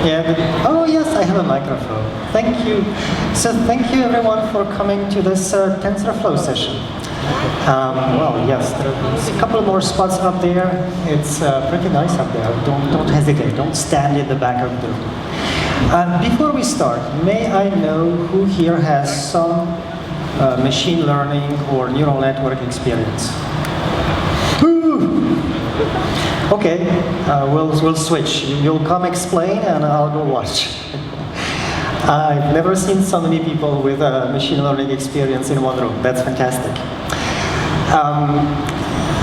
Yeah. Oh yes, I have a microphone. Thank you. So thank you everyone for coming to this Tensorflow session. Well, yes, there's a couple more spots up there. It's pretty nice up there. Don't hesitate. Don't stand in the back of the room. Before we start, may I know who here has some machine learning or neural network experience? Okay, we'll switch. You'll come explain and I'll go watch. I've never seen so many people with machine learning experience in one room. That's fantastic.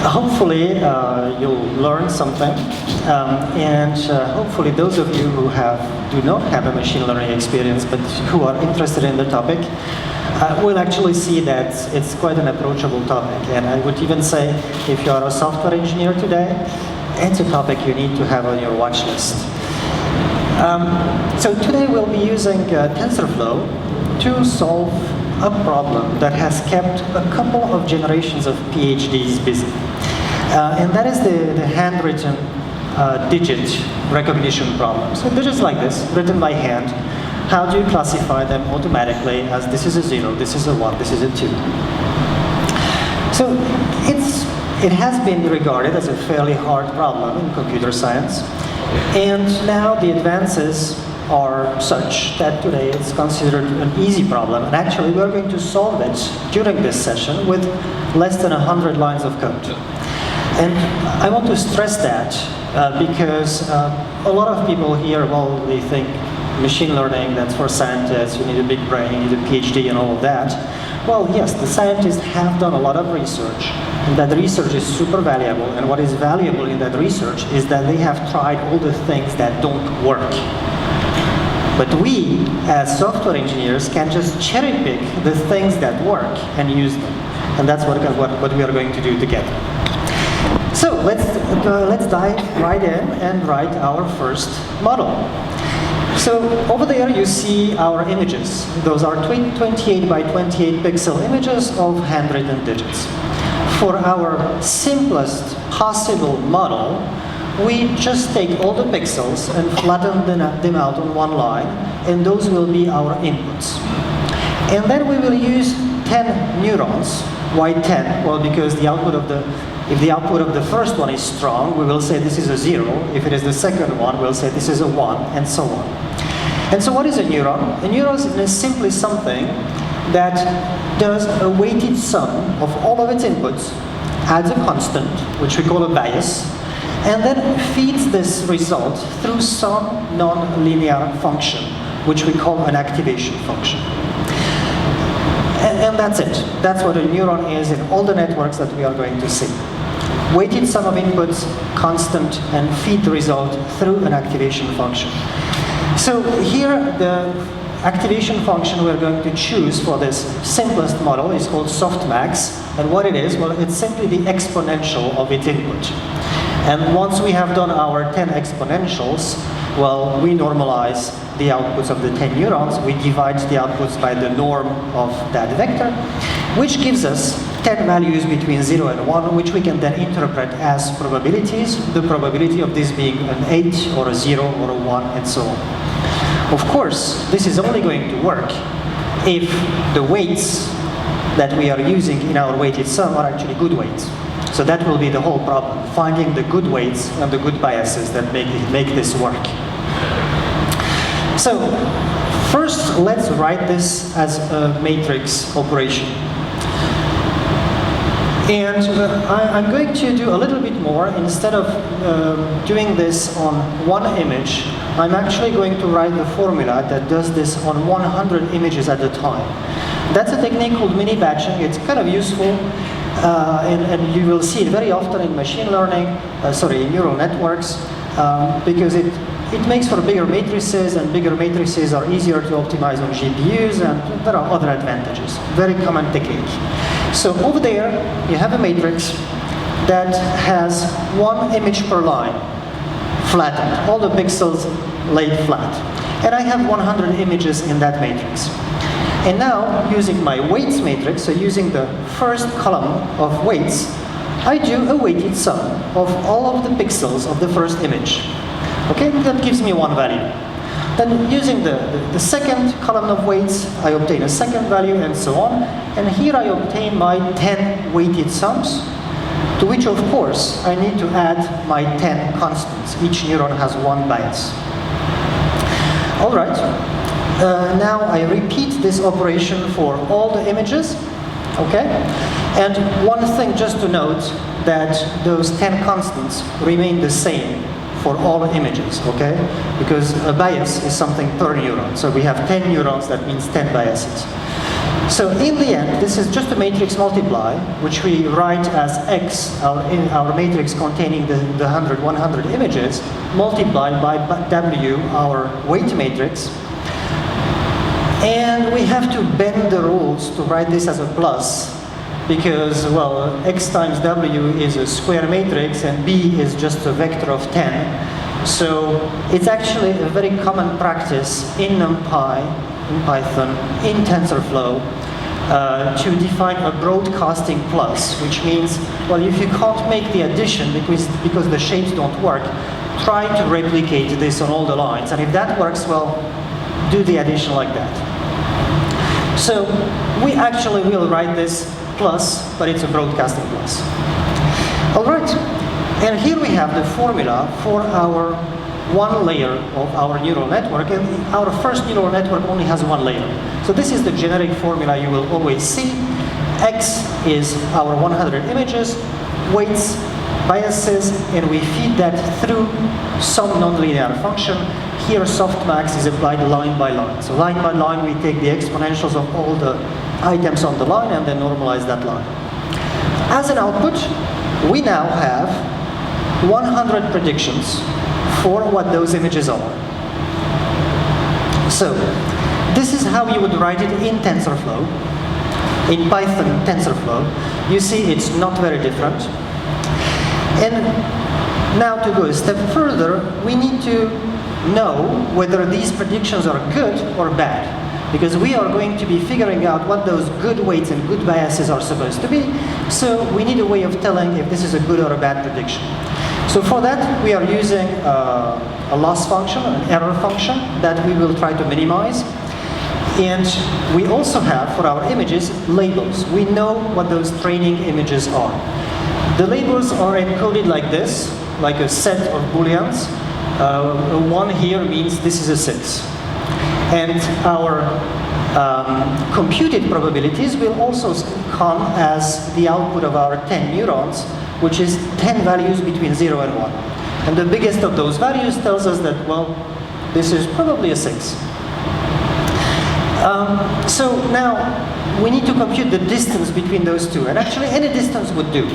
Hopefully you'll learn something, and hopefully those of you who do not have a machine learning experience but who are interested in the topic will actually see that it's quite an approachable topic. And I would even say, if you are a software engineer today, it's a topic you need to have on your watch list. So today we'll be using TensorFlow to solve a problem that has kept a couple of generations of PhDs busy. And that is the handwritten digit recognition problem. So digits like this, written by hand, how do you classify them automatically as this is a 0, this is a 1, this is a 2? So it has been regarded as a fairly hard problem in computer science, and now the advances are such that today it's considered an easy problem, and actually we're going to solve it during this session with less than 100 lines of code. And I want to stress that because a lot of people here, well, they think machine learning, that's for scientists, you need a big brain, you need a PhD and all of that. Well, yes, the scientists have done a lot of research, and that research is super valuable, and what is valuable in that research is that they have tried all the things that don't work. But we, as software engineers, can just cherry pick the things that work and use them. And that's what we are going to do together. So let's dive right in and write our first model. So over there you see our images. Those are 28 by 28 pixel images of handwritten digits. For our simplest possible model, we just take all the pixels and flatten them out on one line, and those will be our inputs. And then we will use 10 neurons. Why 10? Well, because if the output of the first one is strong, we will say this is a 0. If it is the second one, we'll say this is a 1, and so on. And so what is a neuron? A neuron is simply something that does a weighted sum of all of its inputs, adds a constant, which we call a bias, and then feeds this result through some non-linear function, which we call an activation function. And that's it. That's what a neuron is in all the networks that we are going to see. Weighted sum of inputs, constant, and feed the result through an activation function. So here, the activation function we're going to choose for this simplest model is called softmax. And what it is, well, it's simply the exponential of its input. And once we have done our 10 exponentials, well, we normalize the outputs of the 10 neurons. We divide the outputs by the norm of that vector, which gives us 10 values between 0 and 1, which we can then interpret as probabilities, the probability of this being an 8 or a 0 or a 1, and so on. Of course, this is only going to work if the weights that we are using in our weighted sum are actually good weights. So that will be the whole problem, finding the good weights and the good biases that make this work. So first, let's write this as a matrix operation. And I'm going to do a little bit more. Instead of doing this on one image, I'm actually going to write the formula that does this on 100 images at a time. That's a technique called mini batching. It's kind of useful, and you will see it very often in machine learning, in neural networks, because it makes for bigger matrices, and bigger matrices are easier to optimize on GPUs, and there are other advantages. Very common technique. So over there, you have a matrix that has one image per line, flattened, all the pixels laid flat. And I have 100 images in that matrix. And now, using my weights matrix, so using the first column of weights, I do a weighted sum of all of the pixels of the first image. Okay, that gives me one value. Then using the second column of weights, I obtain a second value and so on. And here I obtain my 10 weighted sums, to which of course I need to add my 10 constants. Each neuron has one bias. All right, now I repeat this operation for all the images, okay? And one thing just to note, that those 10 constants remain the same for all images, okay? Because a bias is something per neuron. So we have 10 neurons, that means 10 biases. So in the end, this is just a matrix multiply, which we write as X, our matrix containing the 100, 100 images, multiplied by W, our weight matrix. And we have to bend the rules to write this as a plus, because, well, X times W is a square matrix and B is just a vector of 10. So it's actually a very common practice in NumPy, in Python, in TensorFlow, to define a broadcasting plus, which means, well, if you can't make the addition because the shapes don't work, try to replicate this on all the lines. And if that works, well, do the addition like that. So we actually will write this plus, but it's a broadcasting plus. All right, and here we have the formula for our one layer of our neural network, and our first neural network only has one layer. So this is the generic formula you will always see. X is our 100 images, weights, biases, and we feed that through some nonlinear function. Here softmax is applied line by line. So line by line we take the exponentials of all the items on the line and then normalize that line. As an output, we now have 100 predictions for what those images are. So this is how you would write it in TensorFlow. In Python TensorFlow, you see it's not very different. And now to go a step further, we need to know whether these predictions are good or bad, because we are going to be figuring out what those good weights and good biases are supposed to be. So we need a way of telling if this is a good or a bad prediction. So for that, we are using a loss function, an error function that we will try to minimize. And we also have, for our images, labels. We know what those training images are. The labels are encoded like this, like a set of booleans. A 1 here means this is a 6. And our computed probabilities will also come as the output of our 10 neurons, which is 10 values between 0 and 1. And the biggest of those values tells us that, well, this is probably a 6. So now we need to compute the distance between those two. And actually any distance would do.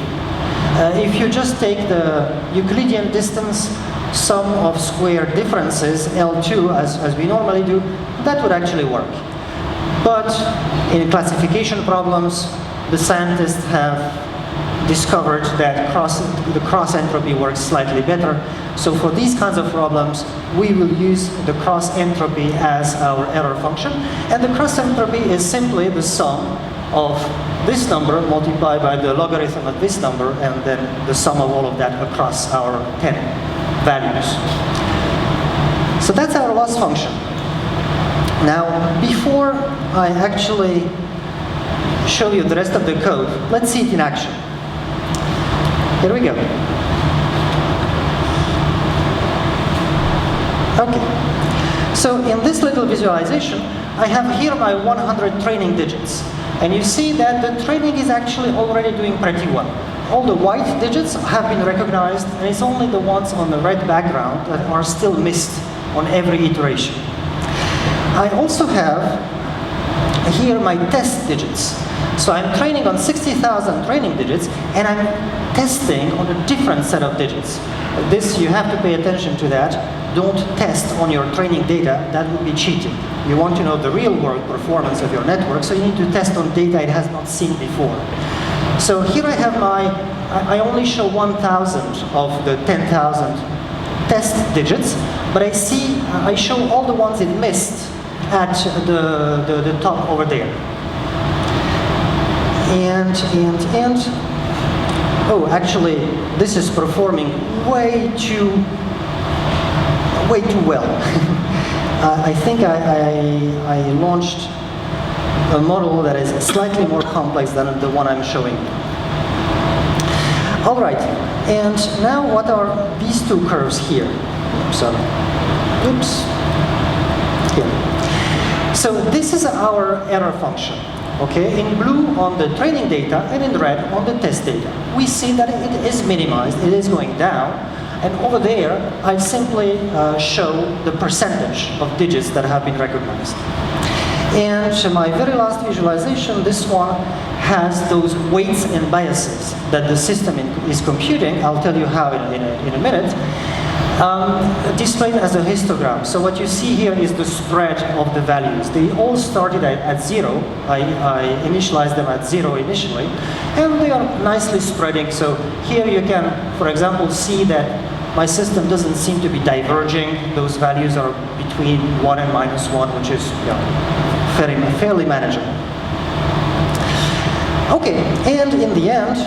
If you just take the Euclidean distance sum of square differences, L2, as we normally do, that would actually work. But in classification problems, the scientists have discovered that the cross entropy works slightly better. So for these kinds of problems, we will use the cross entropy as our error function. And the cross entropy is simply the sum of this number multiplied by the logarithm of this number, and then the sum of all of that across our 10 values. So that's our loss function. Now, before I actually show you the rest of the code, let's see it in action. Here we go. Okay. So in this little visualization, I have here my 100 training digits. And you see that the training is actually already doing pretty well. All the white digits have been recognized, and it's only the ones on the red background that are still missed on every iteration. I also have here my test digits. So I'm training on 60,000 training digits, and I'm testing on a different set of digits. This, you have to pay attention to that. Don't test on your training data. That would be cheating. You want to know the real-world performance of your network, so you need to test on data it has not seen before. So here I have I only show 1,000 of the 10,000 test digits, but I show all the ones it missed at the top over there. And oh, actually, this is performing way too well. I think I launched a model that is slightly more complex than the one I'm showing you. All right, and now what are these two curves here? So, oops, here. So this is our error function, okay? In blue on the training data and in red on the test data. We see that it is minimized, it is going down, and over there I simply show the percentage of digits that have been recognized. And my very last visualization, this one has those weights and biases that the system is computing. I'll tell you how in a minute. Displayed as a histogram. So what you see here is the spread of the values. They all started at 0. I initialized them at 0 initially, and they are nicely spreading. So here you can, for example, see that my system doesn't seem to be diverging. Those values are between 1 and -1, which is fairly manageable. Okay, and in the end,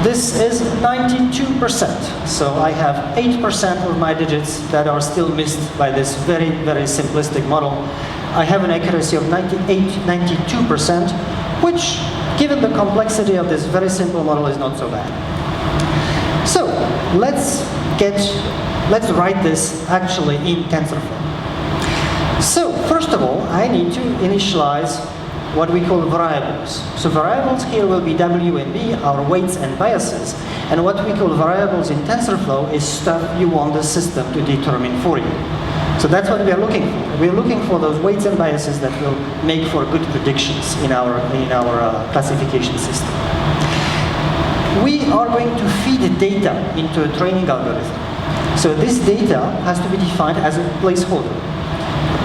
this is 92%. So I have 8% of my digits that are still missed by this very, very simplistic model. I have an accuracy of 92%, which, given the complexity of this very simple model, is not so bad. So let's write this actually in TensorFlow. So first of all, I need to initialize what we call variables. So variables here will be W and B, our weights and biases. And what we call variables in TensorFlow is stuff you want the system to determine for you. So that's what we are looking for. We are looking for those weights and biases that will make for good predictions in our classification system. We are going to feed data into a training algorithm. So this data has to be defined as a placeholder.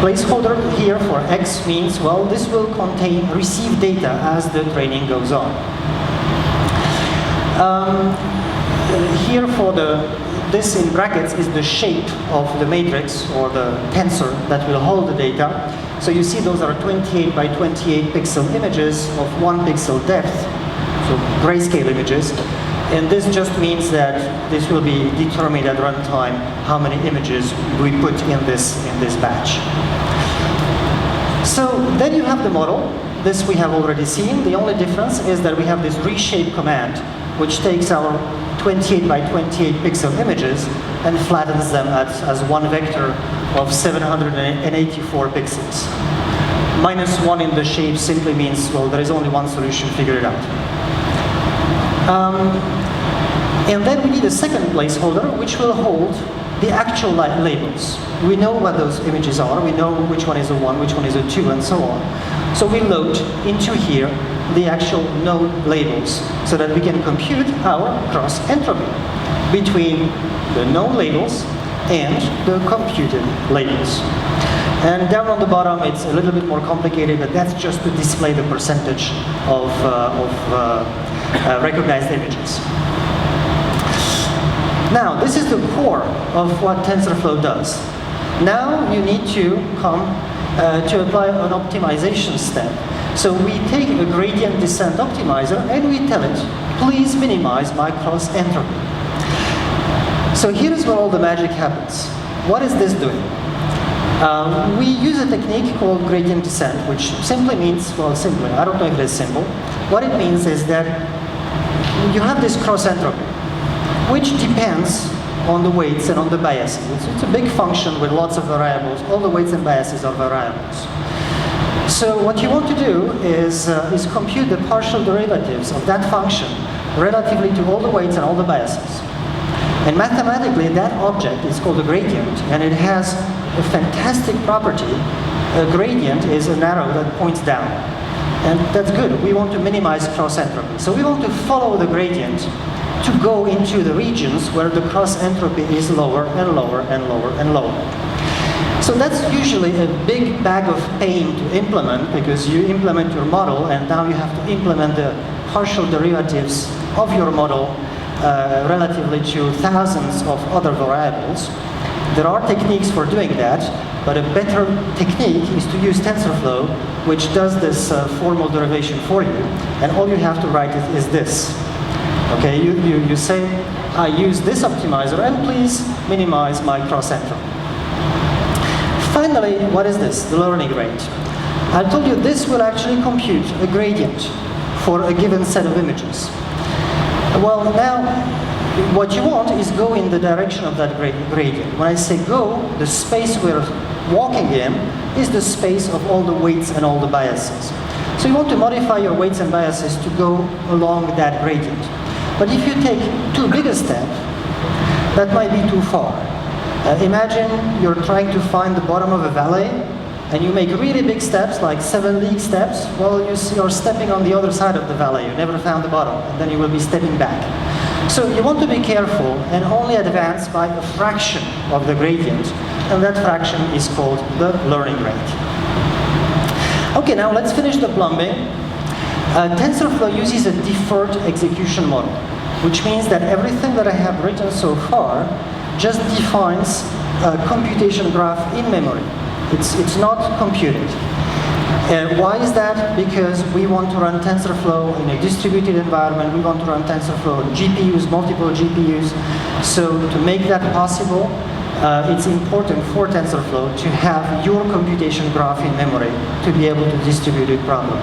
Placeholder here for X means, well, this will contain receive data as the training goes on. Here for this in brackets is the shape of the matrix or the tensor that will hold the data. So you see those are 28 by 28 pixel images of 1 pixel depth, so grayscale images. And this just means that this will be determined at runtime how many images we put in this batch. So then you have the model. This we have already seen. The only difference is that we have this reshape command, which takes our 28 by 28 pixel images and flattens them as one vector of 784 pixels. -1 in the shape simply means, well, there is only one solution, figure it out. And then we need a second placeholder, which will hold the actual labels. We know what those images are. We know which one is a 1, which one is a 2, and so on. So we load into here the actual node labels so that we can compute our cross entropy between the known labels and the computed labels. And down on the bottom, it's a little bit more complicated, but that's just to display the percentage of recognized images. Now, this is the core of what TensorFlow does. Now you need to come to apply an optimization step. So we take a gradient descent optimizer and we tell it, please minimize my cross entropy. So here is where all the magic happens. What is this doing? We use a technique called gradient descent, which simply means, well, simply, I don't know if it is simple. What it means is that you have this cross entropy, which depends on the weights and on the biases. It's a big function with lots of variables. All the weights and biases are variables. So what you want to do is compute the partial derivatives of that function relatively to all the weights and all the biases. And mathematically, that object is called a gradient, and it has a fantastic property. A gradient is an arrow that points down. And that's good. We want to minimize cross entropy. So we want to follow the gradient to go into the regions where the cross entropy is lower and lower and lower and lower. So that's usually a big bag of pain to implement, because you implement your model and now you have to implement the partial derivatives of your model relatively to thousands of other variables. There are techniques for doing that, but a better technique is to use TensorFlow, which does this formal derivation for you, and all you have to write is this. Okay, you say, I use this optimizer, and please minimize my cross-entropy. Finally, what is this? The learning rate. I told you this will actually compute a gradient for a given set of images. Well, now, what you want is go in the direction of that gradient. When I say go, the space we're walking in is the space of all the weights and all the biases. So you want to modify your weights and biases to go along that gradient. But if you take too big a step, that might be too far. Imagine you're trying to find the bottom of a valley, and you make really big steps, like 7 league steps. Well, you're stepping on the other side of the valley. You never found the bottom, and then you will be stepping back. So you want to be careful and only advance by a fraction of the gradient, and that fraction is called the learning rate. Okay, now let's finish the plumbing. TensorFlow uses a deferred execution model, which means that everything that I have written so far just defines a computation graph in memory. It's not computed. Why is that? Because we want to run TensorFlow in a distributed environment. We want to run TensorFlow on GPUs, multiple GPUs. So to make that possible, it's important for TensorFlow to have your computation graph in memory to be able to distribute it properly.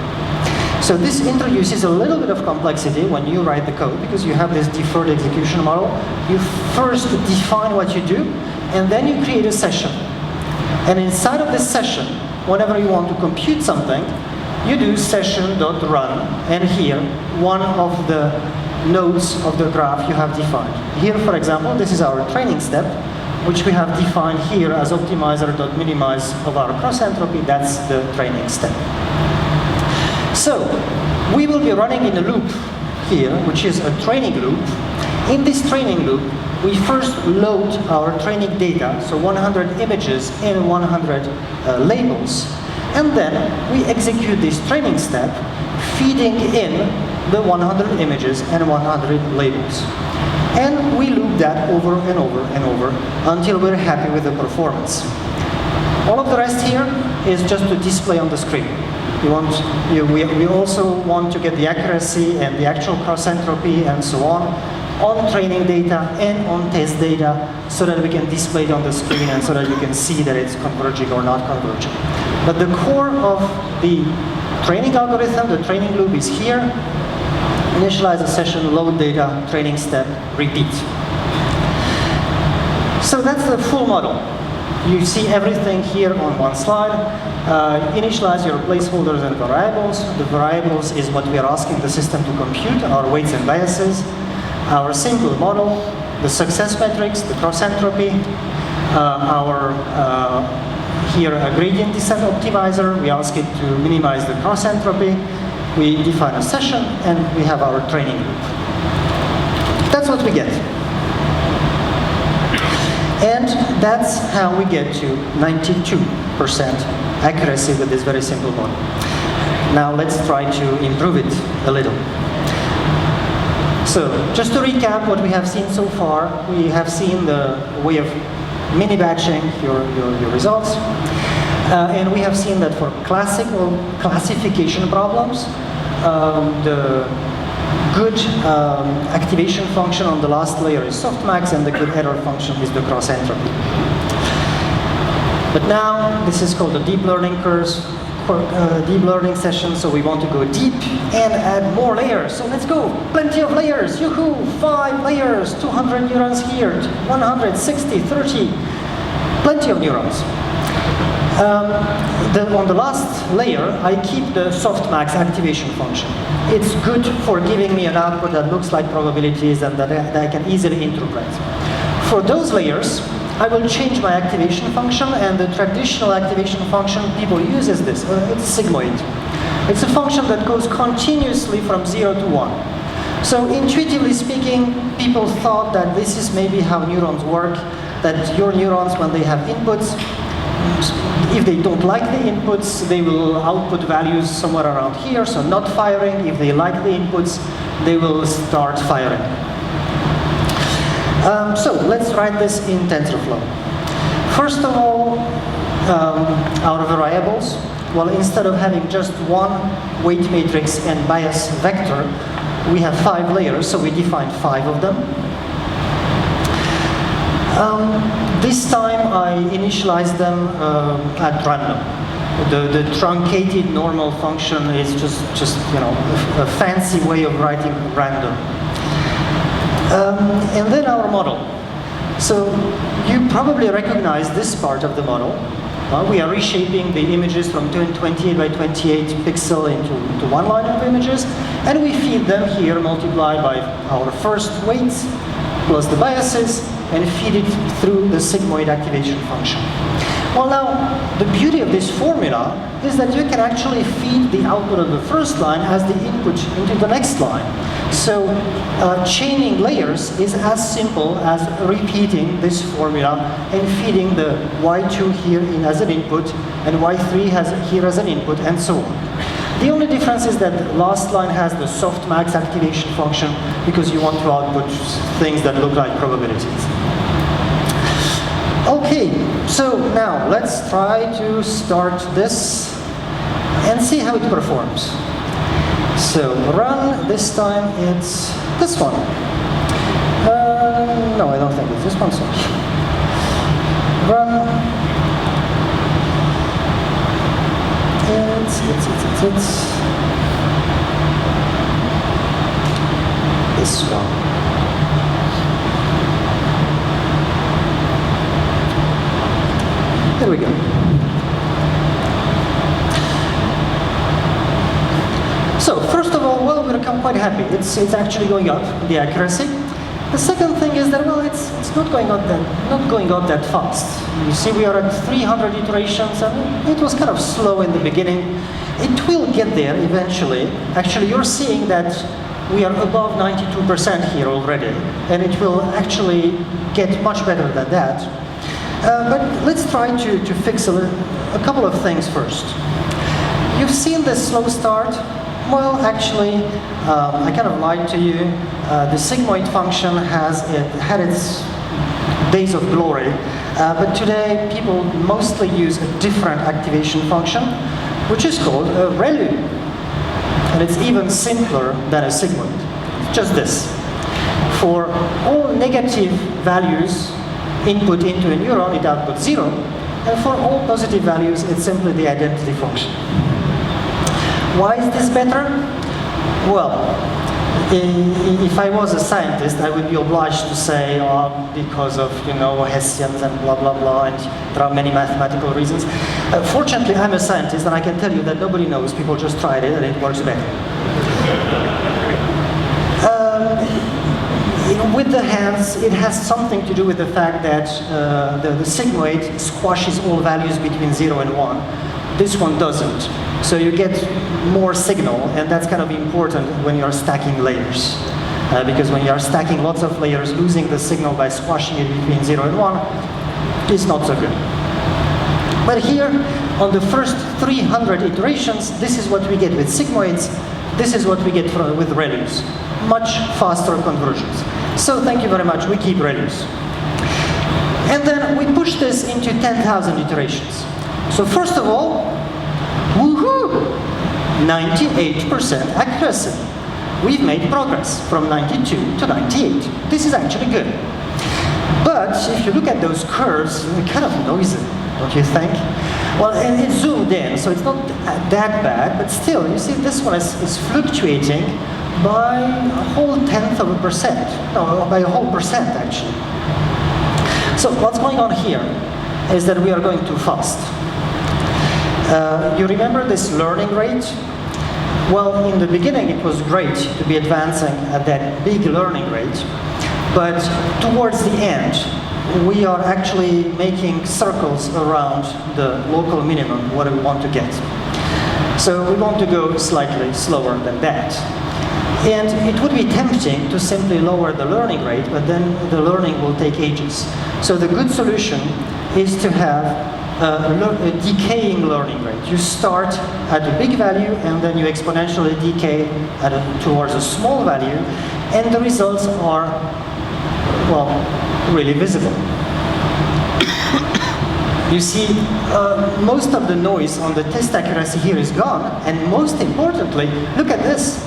So this introduces a little bit of complexity when you write the code, because you have this deferred execution model. You first define what you do, and then you create a session. And inside of this session, whenever you want to compute something, you do session.run, and here, one of the nodes of the graph you have defined. Here, for example, this is our training step, which we have defined here as optimizer.minimize of our cross-entropy. That's the training step. So, we will be running in a loop here, which is a training loop. In this training loop, we first load our training data, so 100 images and 100 labels, and then we execute this training step, feeding in the 100 images and 100 labels. And we loop that over and over and over until we're happy with the performance. All of the rest here is just to display on the screen. We also want to get the accuracy and the actual cross-entropy and so on training data and on test data, so that we can display it on the screen and so that you can see that it's converging or not converging. But the core of the training algorithm, the training loop, is here. Initialize a session, load data, training step, repeat. So that's the full model. You see everything here on one slide. Initialize your placeholders and variables. The variables is what we are asking the system to compute, our weights and biases. Our simple model, the success metrics, the cross-entropy, here a gradient descent optimizer. We ask it to minimize the cross-entropy. We define a session, and we have our training loop. That's what we get. And that's how we get to 92% accuracy with this very simple model. Now let's try to improve it a little. So, just to recap what we have seen so far, we have seen the way of mini-batching your results. And we have seen that for classical classification problems, the good activation function on the last layer is softmax, and the good error function is the cross-entropy. But now, this is called the deep learning course, deep learning session, so we want to go deep and add more layers. So let's go, plenty of layers, yoo-hoo, 5 layers, 200 neurons here, 160, 30, plenty of neurons. On the last layer, I keep the softmax activation function. It's good for giving me an output that looks like probabilities and that I can easily interpret. For those layers, I will change my activation function, and the traditional activation function people use is this. It's sigmoid. It's a function that goes continuously from 0 to 1. So intuitively speaking, people thought that this is maybe how neurons work, that your neurons, when they have inputs, if they don't like the inputs, they will output values somewhere around here, so not firing. If they like the inputs, they will start firing. So let's write this in TensorFlow. First of all, our variables. Well, instead of having just one weight matrix and bias vector, We have 5 layers, so we defined 5 of them. This time I initialized them at random. The truncated normal function is just a fancy way of writing random. And then our model. So you probably recognize this part of the model. We are reshaping the images from 28 by 28 pixel into one line of images, and we feed them here multiplied by our first weights plus the biases, and feed it through the sigmoid activation function. Well, now, the beauty of this formula is that you can actually feed the output of the first line as the input into the next line. So chaining layers is as simple as repeating this formula and feeding the y2 here in as an input and y3 here as an input, and so on. The only difference is that the last line has the softmax activation function because you want to output things that look like probabilities. Okay, so now let's try to start this and see how it performs. So run, this time it's this one. No, I don't think it's this one, sorry. Run. It's this one. There we go. So first of all, well, we're quite happy. It's actually going up, the accuracy. The second thing is that, well, it's not going up that fast. You see, we are at 300 iterations, and it was kind of slow in the beginning. It will get there eventually. Actually, you're seeing that we are above 92% here already, and it will actually get much better than that. But let's try to fix a couple of things first. You've seen the slow start. Well, actually, I kind of lied to you. The sigmoid function had its days of glory, but today people mostly use a different activation function, which is called a ReLU. And it's even simpler than a sigmoid. Just this. For all negative values input into a neuron, it outputs 0, and for all positive values, it's simply the identity function. Why is this better? Well, if I was a scientist, I would be obliged to say, because of, Hessians and blah, blah, blah, and there are many mathematical reasons. Fortunately, I'm a scientist, and I can tell you that nobody knows. People just tried it, and it works better. With the hands, it has something to do with the fact that the sigmoid squashes all values between 0 and 1. This one doesn't. So you get more signal, and that's kind of important when you're stacking layers. Because when you're stacking lots of layers, losing the signal by squashing it between 0 and 1 is not so good. But here, on the first 300 iterations, this is what we get with sigmoids. This is what we get with ReLUs. Much faster conversions. So thank you very much, we keep ReLUs. And then we push this into 10,000 iterations. So first of all, woohoo! 98% accuracy. We've made progress from 92 to 98. This is actually good. But if you look at those curves, they're kind of noisy, don't you think? Well, and it's zoomed in, so it's not that bad, but still, you see this one is fluctuating by a whole 0.1%. No, by a whole percent, actually. So what's going on here is that we are going too fast. You remember this learning rate? Well, in the beginning, it was great to be advancing at that big learning rate, but towards the end, we are actually making circles around the local minimum, what we want to get. So we want to go slightly slower than that. And it would be tempting to simply lower the learning rate, but then the learning will take ages. So the good solution is to have a decaying learning rate. You start at a big value, and then you exponentially decay towards a small value, and the results are, well, really visible. You see, most of the noise on the test accuracy here is gone, and most importantly, look at this.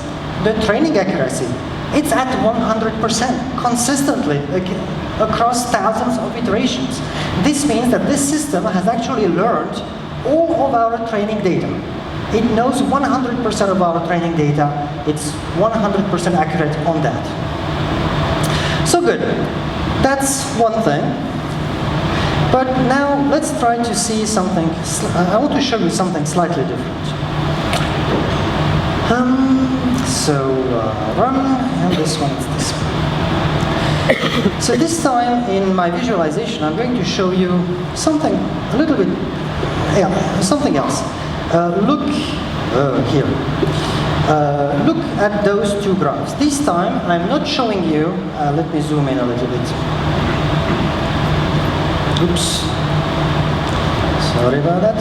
the training accuracy, it's at 100% consistently across thousands of iterations. This means that this system has actually learned all of our training data. It knows 100% of our training data. It's 100% accurate on that. So good. That's one thing. But now let's try to see something. I want to show you something slightly different. Run, and this one is this one. So this time in my visualization, I'm going to show you something a little bit, something else. Look here. Look at those two graphs. This time, I'm not showing you. Let me zoom in a little bit. Oops. Sorry about that.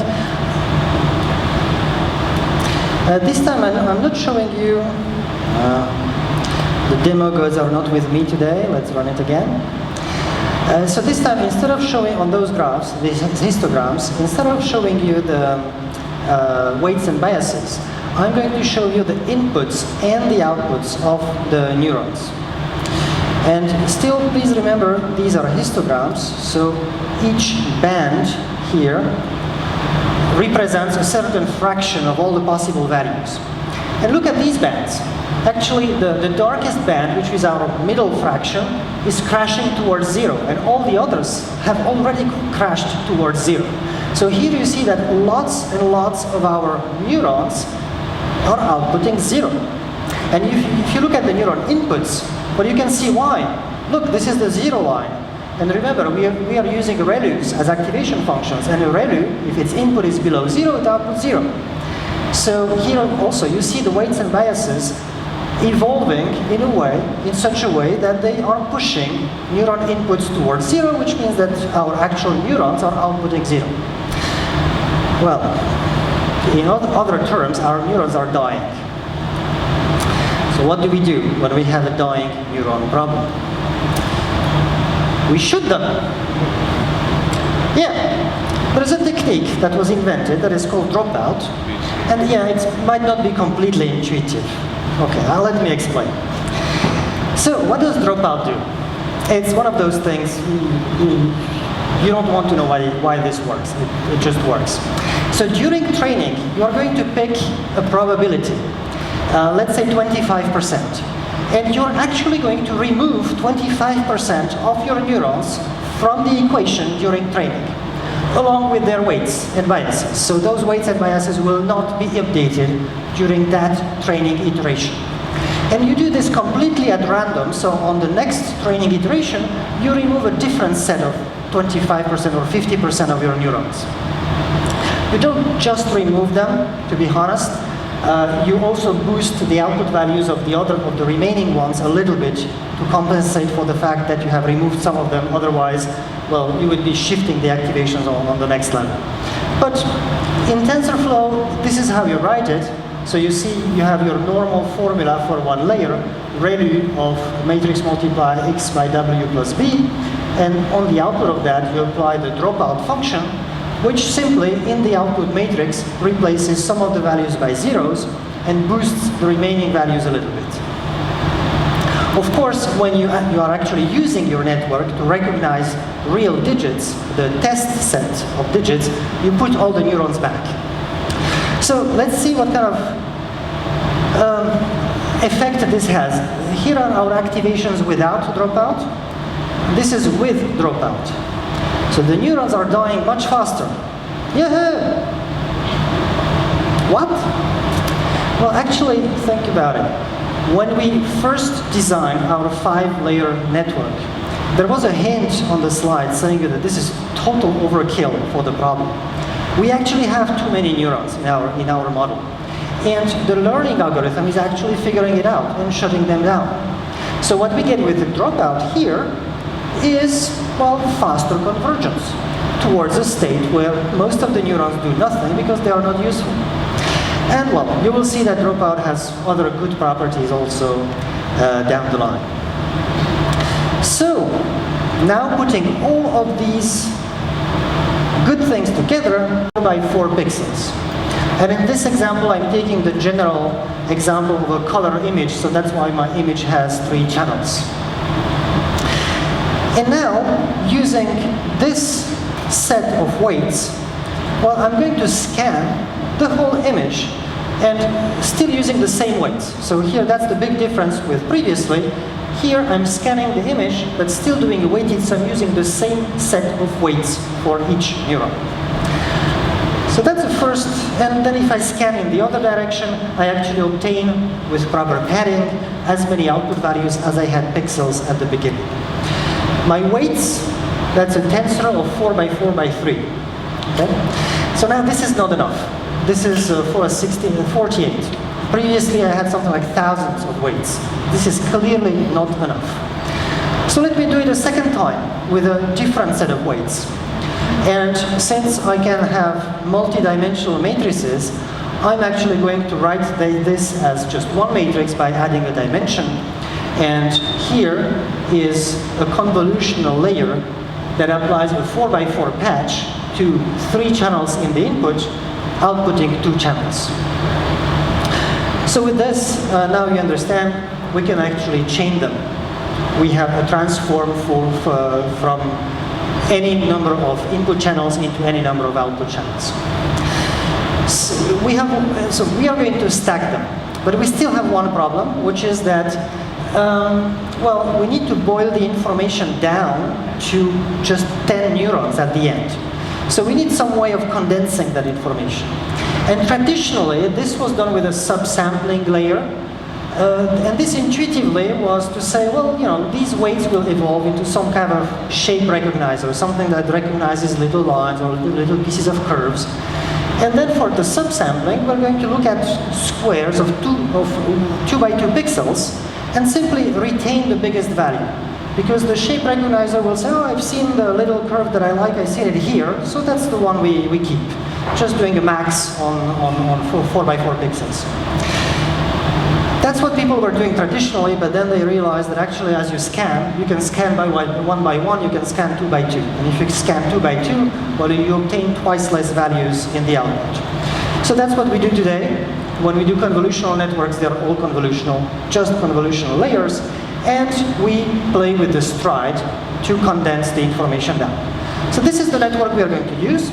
This time I'm not showing you, the demo gods are not with me today, let's run it again. So this time, instead of showing on those graphs, these histograms, instead of showing you the weights and biases, I'm going to show you the inputs and the outputs of the neurons. And still, please remember, these are histograms, so each band here represents a certain fraction of all the possible values. And look at these bands. Actually, the darkest band, which is our middle fraction, is crashing towards zero, and all the others have already crashed towards zero. So here you see that lots and lots of our neurons are outputting zero. And if you look at the neuron inputs, well, you can see why. Look, this is the zero line. And remember, we are using ReLUs as activation functions, and a ReLU, if its input is below zero, it outputs zero. So here also, you see the weights and biases evolving in such a way that they are pushing neuron inputs towards zero, which means that our actual neurons are outputting zero. Well, in other terms, our neurons are dying. So what do we do when we have a dying neuron problem? We shoot them. Yeah, there is a technique that was invented that is called dropout. And yeah, it might not be completely intuitive. Okay, let me explain. So what does dropout do? It's one of those things, you don't want to know why this works. It just works. So during training, you are going to pick a probability, let's say 25%. And you're actually going to remove 25% of your neurons from the equation during training, along with their weights and biases. So those weights and biases will not be updated during that training iteration. And you do this completely at random, so on the next training iteration, you remove a different set of 25% or 50% of your neurons. You don't just remove them, to be honest. You also boost the output values of the remaining ones a little bit to compensate for the fact that you have removed some of them. Otherwise, well, you would be shifting the activations on the next level. But in TensorFlow, this is how you write it. So you see, you have your normal formula for one layer, ReLU of matrix multiply x by w plus b, and on the output of that, you apply the dropout function, which simply, in the output matrix, replaces some of the values by zeros and boosts the remaining values a little bit. Of course, when you are actually using your network to recognize real digits, the test set of digits, you put all the neurons back. So let's see what kind of effect this has. Here are our activations without dropout. This is with dropout. So the neurons are dying much faster. Yeah. What? Well, actually, think about it. When we first designed our 5-layer network, there was a hint on the slide saying that this is total overkill for the problem. We actually have too many neurons in our model. And the learning algorithm is actually figuring it out and shutting them down. So what we get with the dropout here is, well, faster convergence towards a state where most of the neurons do nothing because they are not useful. And well, you will see that dropout has other good properties also down the line. So now putting all of these good things together by 4 pixels. And in this example, I'm taking the general example of a color image, so that's why my image has 3 channels. And now, using this set of weights, well, I'm going to scan the whole image and still using the same weights. So here, that's the big difference with previously. Here, I'm scanning the image, but still doing a weighting, so I'm using the same set of weights for each neuron. So that's the first, and then if I scan in the other direction, I actually obtain, with proper padding, as many output values as I had pixels at the beginning. My weights, that's a tensor of 4 by 4 by 3. Okay? So now this is not enough. This is for a 16 and 48. Previously I had something like thousands of weights. This is clearly not enough. So let me do it a second time with a different set of weights. And since I can have multi-dimensional matrices, I'm actually going to write this as just one matrix by adding a dimension. And here is a convolutional layer that applies a 4 by 4 patch to 3 channels in the input, outputting 2 channels. So with this, now you understand, we can actually chain them. We have a transform from any number of input channels into any number of output channels. So we are going to stack them, but we still have one problem, which is that, well, we need to boil the information down to just 10 neurons at the end. So we need some way of condensing that information. And traditionally, this was done with a subsampling layer. And this intuitively was to say, well, you know, these weights will evolve into some kind of shape recognizer, something that recognizes little lines or little pieces of curves. And then for the subsampling, we're going to look at squares of 2 by 2 pixels and simply retain the biggest value. Because the shape recognizer will say, oh, I've seen the little curve that I like, I see it here, so that's the one we keep. Just doing a max on 4 by 4 pixels. That's what people were doing traditionally, but then they realized that actually as you scan, you can scan by 1 by 1, you can scan 2 by 2. And if you scan 2 by 2, well, you obtain twice less values in the output. So that's what we do today. When we do convolutional networks, they're all convolutional, just convolutional layers. And we play with the stride to condense the information down. So this is the network we are going to use.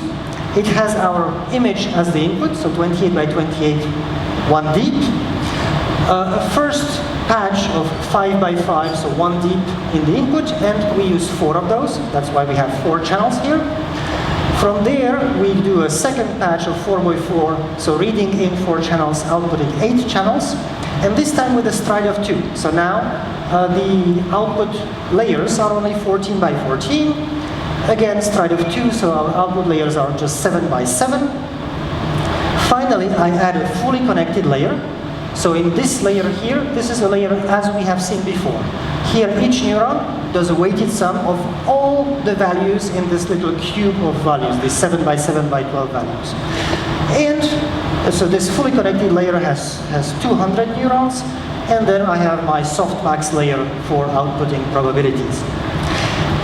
It has our image as the input, so 28 by 28, 1 deep. A first patch of 5 by 5, so 1 deep in the input, and we use 4 of those. That's why we have 4 channels here. From there, we do a second patch of 4 by 4, so reading in 4 channels, outputting 8 channels. And this time with a stride of 2. So now the output layers are only 14 by 14. Again, stride of 2, so our output layers are just 7 by 7. Finally, I add a fully connected layer. So in this layer here, this is a layer as we have seen before. Here, each neuron does a weighted sum of all the values in this little cube of values, these 7 by 7 by 12 values. And so this fully connected layer has 200 neurons, and then I have my softmax layer for outputting probabilities.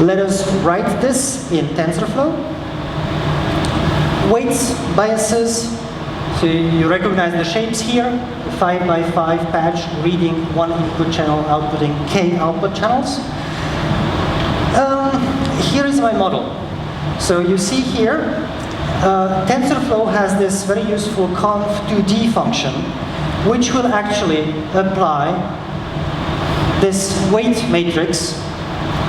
Let us write this in TensorFlow. Weights, biases, so you recognize the shapes here, the 5 by 5 patch reading 1 input channel, outputting k output channels. Here is my model. So you see here, TensorFlow has this very useful conv2d function, which will actually apply this weight matrix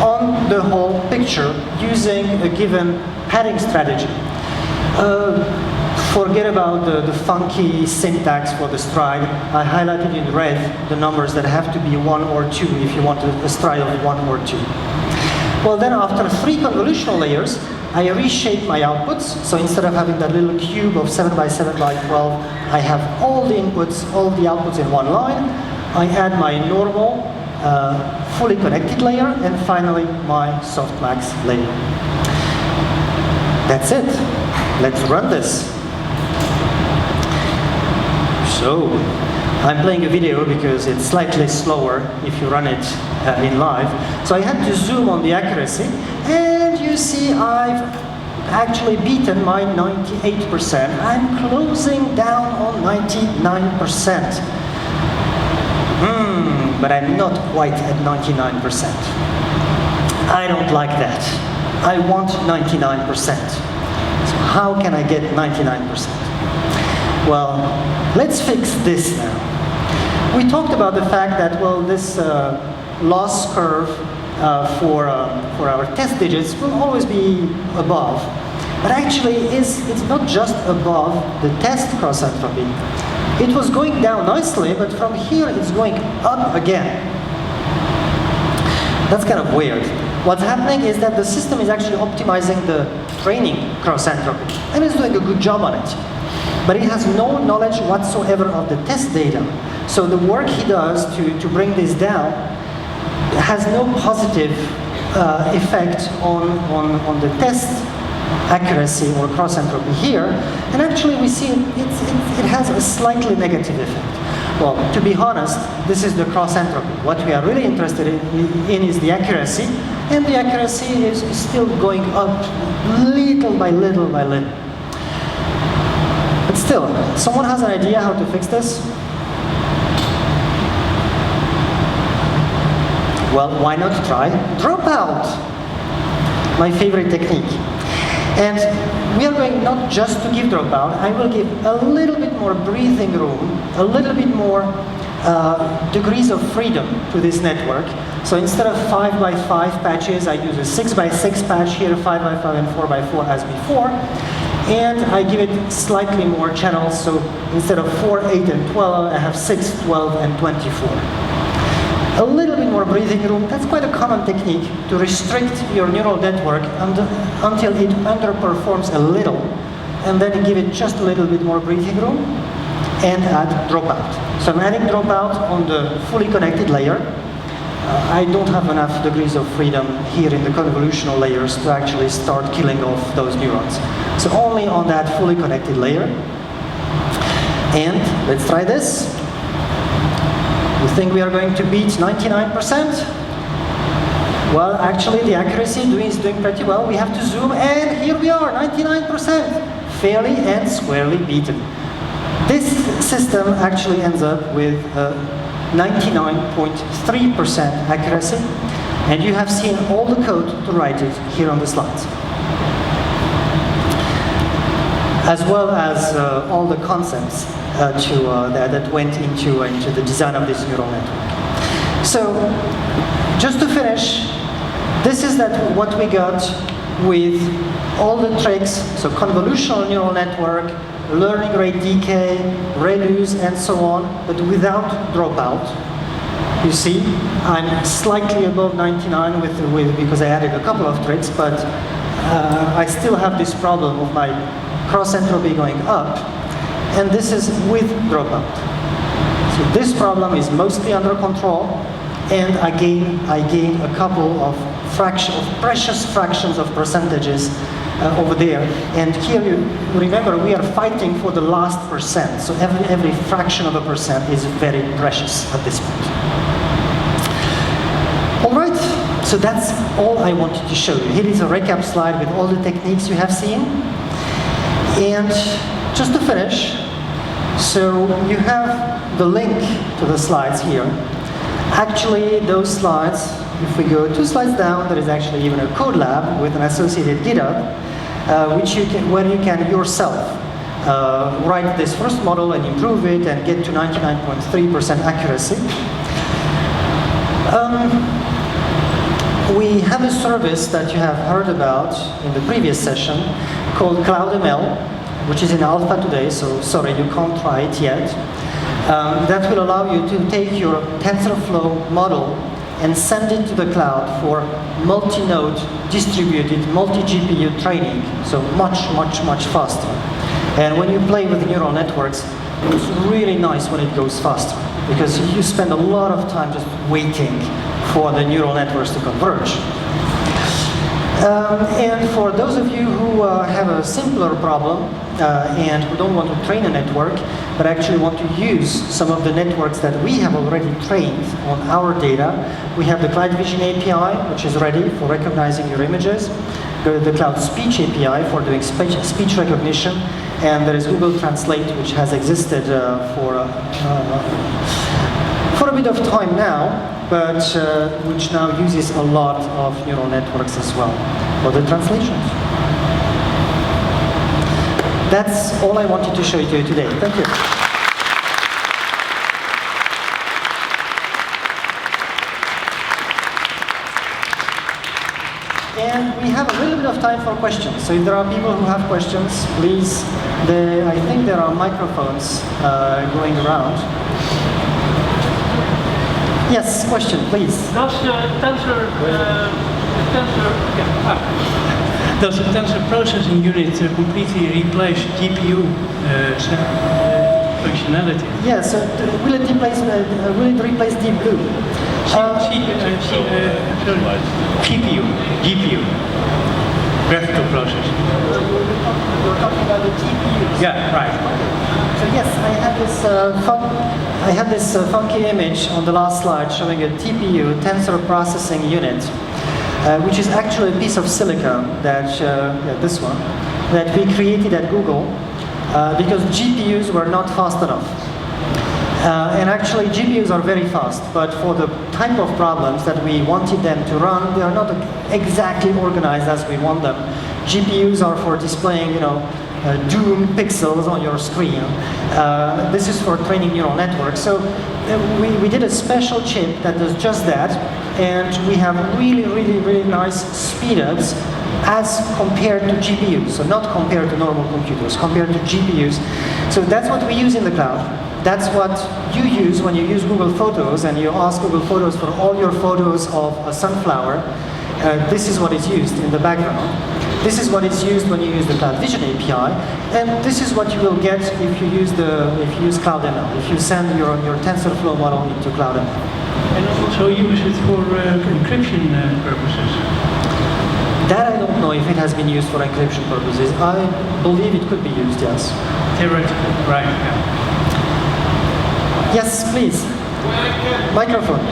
on the whole picture using a given padding strategy. Forget about the funky syntax for the stride. I highlighted in red the numbers that have to be 1 or 2 if you want a stride of 1 or 2. Well, then after 3 convolutional layers, I reshape my outputs. So instead of having that little cube of 7 by 7 by 12, I have all the inputs, all the outputs in one line. I add my normal, fully connected layer, and finally my softmax layer. That's it. Let's run this. So, I'm playing a video because it's slightly slower if you run it in live. So I had to zoom on the accuracy, and you see I've actually beaten my 98%. I'm closing down on 99%. But I'm not quite at 99%. I don't like that. I want 99%. So how can I get 99%? Well, let's fix this now. We talked about the fact that, well, this loss curve for our test digits will always be above. But actually, it's not just above the test cross-entropy. It was going down nicely, but from here it's going up again. That's kind of weird. What's happening is that the system is actually optimizing the training cross-entropy, and it's doing a good job on it. But it has no knowledge whatsoever of the test data. So the work he does to bring this down has no positive effect on the test accuracy or cross-entropy here. And actually we see it has a slightly negative effect. Well, to be honest, this is the cross-entropy. What we are really interested in is the accuracy, and the accuracy is still going up little by little by little. But still, someone has an idea how to fix this? Well, why not try dropout? My favorite technique. And we are going not just to give dropout, I will give a little bit more breathing room, a little bit more degrees of freedom to this network. So instead of 5x5 patches, I use a 6x6 patch here, 5x5 and 4x4 as before. And I give it slightly more channels, so instead of 4, 8, and 12, I have 6, 12, and 24. A little bit more breathing room, that's quite a common technique to restrict your neural network until it underperforms a little, and then give it just a little bit more breathing room, and add dropout. So I'm adding dropout on the fully connected layer. I don't have enough degrees of freedom here in the convolutional layers to actually start killing off those neurons. So only on that fully connected layer. And let's try this. You think we are going to beat 99%? Well, actually the accuracy is doing pretty well. We have to zoom, and here we are, 99%. Fairly and squarely beaten. This system actually ends up with 99.3% accuracy, and you have seen all the code to write it here on the slides, as well as all the concepts that went into the design of this neural network. So, just to finish, this is what we got with all the tricks, so convolutional neural network, learning rate decay, reduce, and so on, but without dropout. You see, I'm slightly above 99 because I added a couple of tricks, but I still have this problem of my cross-entropy going up, and this is with dropout. So this problem is mostly under control, and I gain a couple of precious fractions of percentages over there. And here you remember we are fighting for the last percent, so every fraction of a percent is very precious at this point. All right, so that's all I wanted to show you. Here is a recap slide with all the techniques you have seen. And just to finish, so you have the link to the slides here. Actually, those slides, if we go 2 slides down, there is actually even a code lab with an associated GitHub, where you can yourself write this first model and improve it and get to 99.3% accuracy. We have a service that you have heard about in the previous session called CloudML, which is in alpha today, so sorry, you can't try it yet. That will allow you to take your TensorFlow model and send it to the cloud for multi-node distributed multi-GPU training, so much faster. And when you play with neural networks, it's really nice when it goes faster, because you spend a lot of time just waiting for the neural networks to converge. And for those of you who have a simpler problem and who don't want to train a network, but actually want to use some of the networks that we have already trained on our data, we have the Cloud Vision API, which is ready for recognizing your images, the Cloud Speech API for doing speech recognition, and there is Google Translate, which has existed for a bit of time now, but which now uses a lot of neural networks as well for the translations. That's all I wanted to show you today. Thank you. And we have a little bit of time for questions. So if there are people who have questions, please, I think there are microphones going around. Yes, question, please. Does the tensor processing unit completely replace GPU functionality? Yes, will it replace Deep Blue? GPU, graphical processing. You're talking about the TPUs. Yeah, right. So yes, I had this funky image on the last slide showing a TPU, tensor processing unit, which is actually a piece of silicon that, this one, that we created at Google because GPUs were not fast enough. And actually GPUs are very fast, but for the type of problems that we wanted them to run, they are not exactly organized as we want them. GPUs are for displaying, doomed pixels on your screen. This is for training neural networks. So we did a special chip that does just that, and we have really nice speedups as compared to GPUs. So not compared to normal computers, compared to GPUs. So that's what we use in the cloud. That's what you use when you use Google Photos and you ask Google Photos for all your photos of a sunflower. This is what is used in the background. This is what is used when you use the Cloud Vision API, and this is what you will get if you use CloudML. If you send your TensorFlow model into CloudML. And also use it for encryption purposes. That I don't know if it has been used for encryption purposes. I believe it could be used, yes. Theoretically, right? Yeah. Yes, please. Microphone.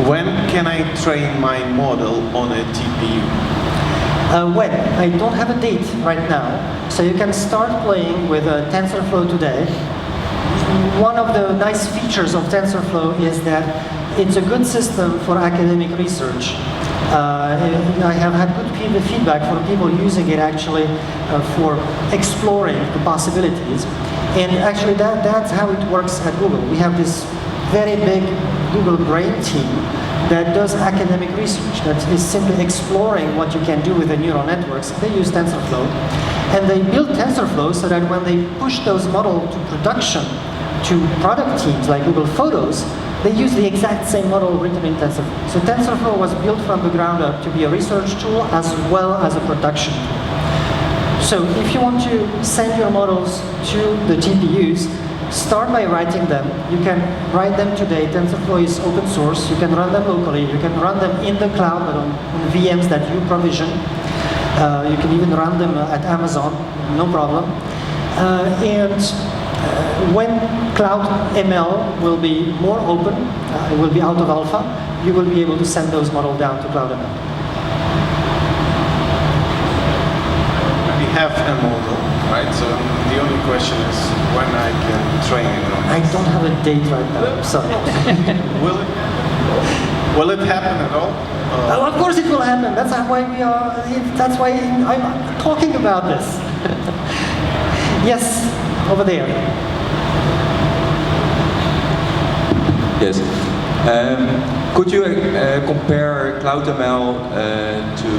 When can I train my model on a TPU? When? I don't have a date right now, so you can start playing with TensorFlow today. One of the nice features of TensorFlow is that it's a good system for academic research. I have had good feedback from people using it actually for exploring the possibilities. And actually that's how it works at Google. We have this very big Google Brain team that does academic research, that is simply exploring what you can do with the neural networks. They use TensorFlow. And they build TensorFlow so that when they push those models to production, to product teams like Google Photos, they use the exact same model written in TensorFlow. So TensorFlow was built from the ground up to be a research tool as well as a production tool. So if you want to send your models to the TPUs, start by writing them. You can write them today. TensorFlow is open source. You can run them locally. You can run them in the cloud, but on VMs that you provision. You can even run them at Amazon, no problem. When Cloud ML will be more open, it will be out of alpha, you will be able to send those models down to Cloud ML. We have a model, right? So the only question is when I can train it on. I don't have a date right now, sorry. Will it happen at all? Of course it will happen. That's why that's why I'm talking about this. Yes, over there. Yes. Could you compare CloudML to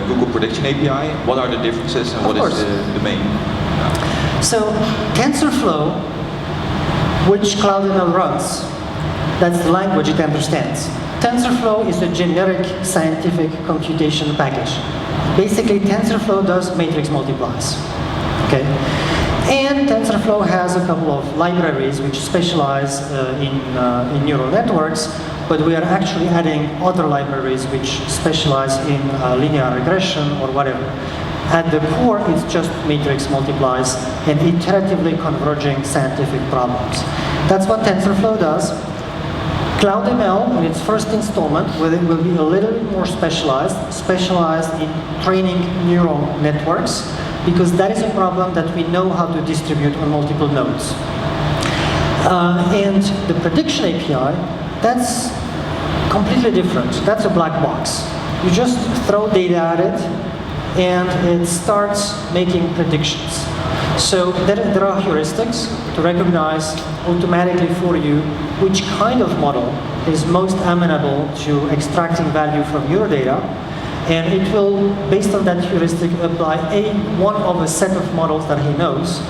Google Prediction API? What are the differences and what is the main? So TensorFlow, which CloudML runs, that's the language it understands. TensorFlow is a generic scientific computation package. Basically, TensorFlow does matrix multiplies. Okay? And TensorFlow has a couple of libraries which specialize in neural networks, but we are actually adding other libraries which specialize in linear regression or whatever. At the core, it's just matrix multiplies and iteratively converging scientific problems. That's what TensorFlow does. CloudML, in its first installment, will be a little bit more specialized in training neural networks, because that is a problem that we know how to distribute on multiple nodes. And the prediction API, that's completely different. That's a black box. You just throw data at it, and it starts making predictions. So there are heuristics to recognize automatically for you which kind of model is most amenable to extracting value from your data, and it will, based on that heuristic, apply one of a set of models that he knows,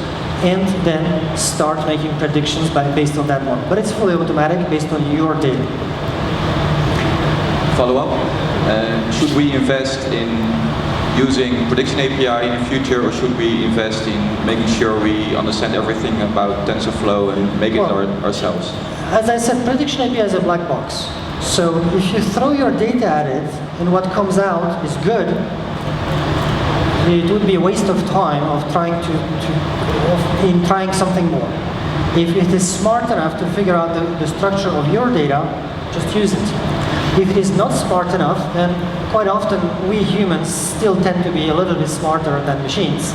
and then start making predictions based on that model. But it's fully automatic based on your data. Follow up, should we invest in using prediction API in the future, or should we invest in making sure we understand everything about TensorFlow and make it ourselves? As I said, prediction API is a black box. So if you throw your data at it and what comes out is good, it would be a waste of time of trying trying something more. If it is smart enough to figure out the structure of your data, just use it. If it is not smart enough, then quite often we humans still tend to be a little bit smarter than machines.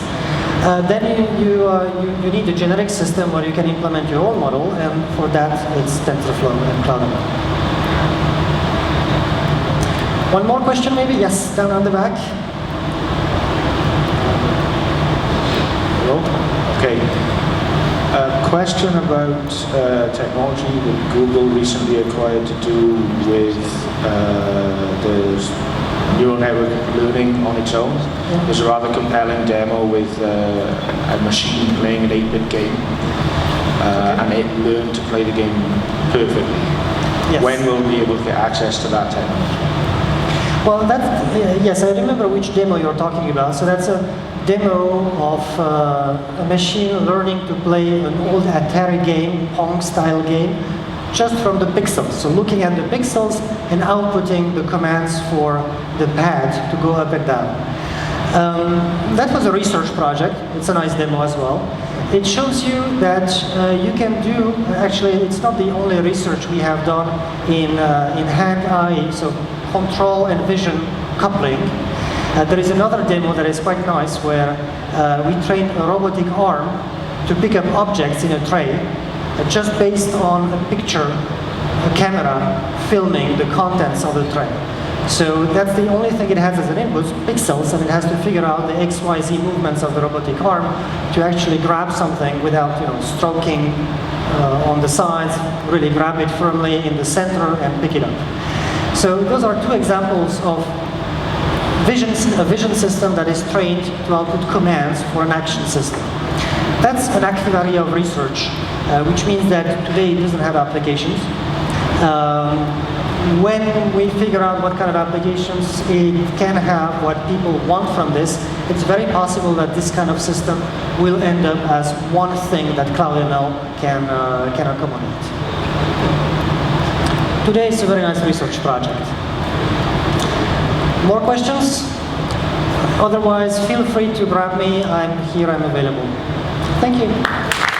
Then you need a generic system where you can implement your own model, and for that it's TensorFlow and CloudML. One more question maybe? Yes, down on the back. Hello? Okay. A question about technology that Google recently acquired to do with the neural network learning on its own. Yeah. There's a rather compelling demo with a machine playing an 8-bit game, and it learned to play the game perfectly. Yes. When will we be able to get access to that technology? Well, yes, I remember which demo you're talking about. So that's a demo of a machine learning to play an old Atari game, Pong-style game, just from the pixels. So looking at the pixels and outputting the commands for the pad to go up and down. That was a research project. It's a nice demo as well. It shows you that you can do, actually it's not the only research we have done in hand-eye, so control and vision coupling. There is another demo that is quite nice where we trained a robotic arm to pick up objects in a tray just based on a picture, a camera filming the contents of the tray. So that's the only thing it has as an input, pixels, and it has to figure out the XYZ movements of the robotic arm to actually grab something without stroking on the sides, really grab it firmly in the center and pick it up. So those are two examples of a vision system that is trained to output commands for an action system. That's an active area of research, which means that today it doesn't have applications. When we figure out what kind of applications it can have, what people want from this, it's very possible that this kind of system will end up as one thing that CloudML can accommodate. Today it's a very nice research project. More questions? Otherwise, feel free to grab me. I'm here, I'm available. Thank you.